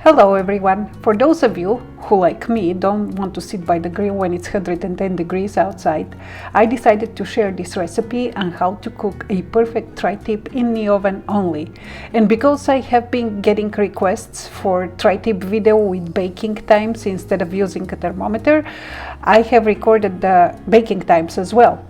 Hello everyone! For those of you who, like me, don't want to sit by the grill when it's 110 degrees outside, I decided to share this recipe on how to cook a perfect tri-tip in the oven only. And because I have been getting requests for tri-tip video with baking times instead of using a thermometer, I have recorded the baking times as well.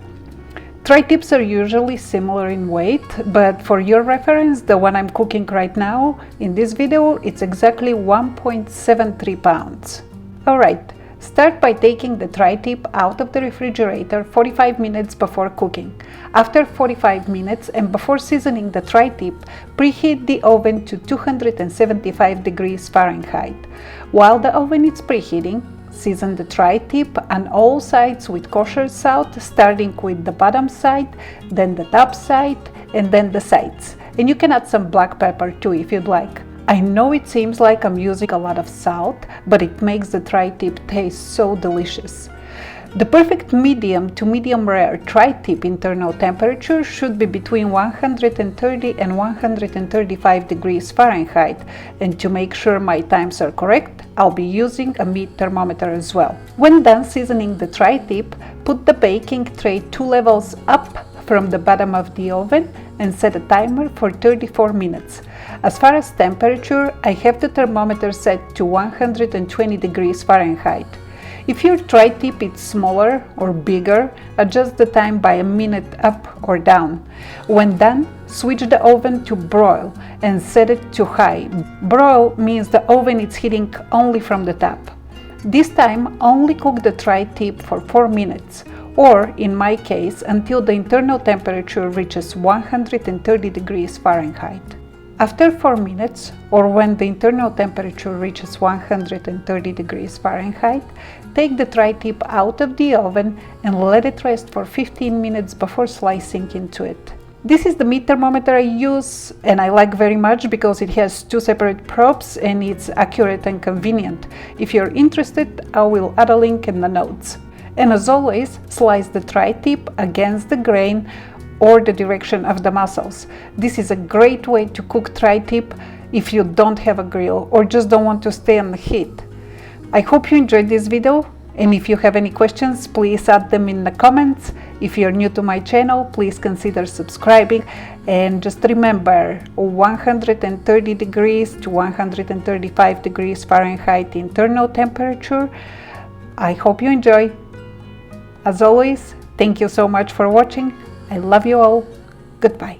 Tri-tips are usually similar in weight, but for your reference, the one I'm cooking right now in this video, it's exactly 1.73 pounds. Alright, start by taking the tri-tip out of the refrigerator 45 minutes before cooking. After 45 minutes and before seasoning the tri-tip, preheat the oven to 275 degrees Fahrenheit. While the oven is preheating, season the tri-tip on all sides with kosher salt, starting with the bottom side, then the top side, and then the sides. And you can add some black pepper too if you'd like. I know it seems like I'm using a lot of salt, but it makes the tri-tip taste so delicious. The perfect medium to medium rare tri-tip internal temperature should be between 130 and 135 degrees Fahrenheit, and to make sure my times are correct, I'll be using a meat thermometer as well. When done seasoning the tri-tip, put the baking tray 2 levels up from the bottom of the oven and set a timer for 34 minutes. As far as temperature, I have the thermometer set to 120 degrees Fahrenheit. If your tri-tip is smaller or bigger, adjust the time by a minute up or down. When done, switch the oven to broil and set it to high. Broil means the oven is heating only from the top. This time, only cook the tri-tip for 4 minutes, or in my case, until the internal temperature reaches 130 degrees Fahrenheit. After 4 minutes, or when the internal temperature reaches 130 degrees Fahrenheit, take the tri-tip out of the oven and let it rest for 15 minutes before slicing into it. This is the meat thermometer I use and I like very much because it has 2 separate probes and it's accurate and convenient. If you're interested, I will add a link in the notes. And as always, slice the tri-tip against the grain or the direction of the muscles. This is a great way to cook tri-tip if you don't have a grill or just don't want to stay on the heat. I hope you enjoyed this video, and if you have any questions, please add them in the comments. If you're new to my channel, please consider subscribing, and just remember 130 degrees to 135 degrees Fahrenheit internal temperature. I hope you enjoy. As always, thank you so much for watching. I love you all. Goodbye.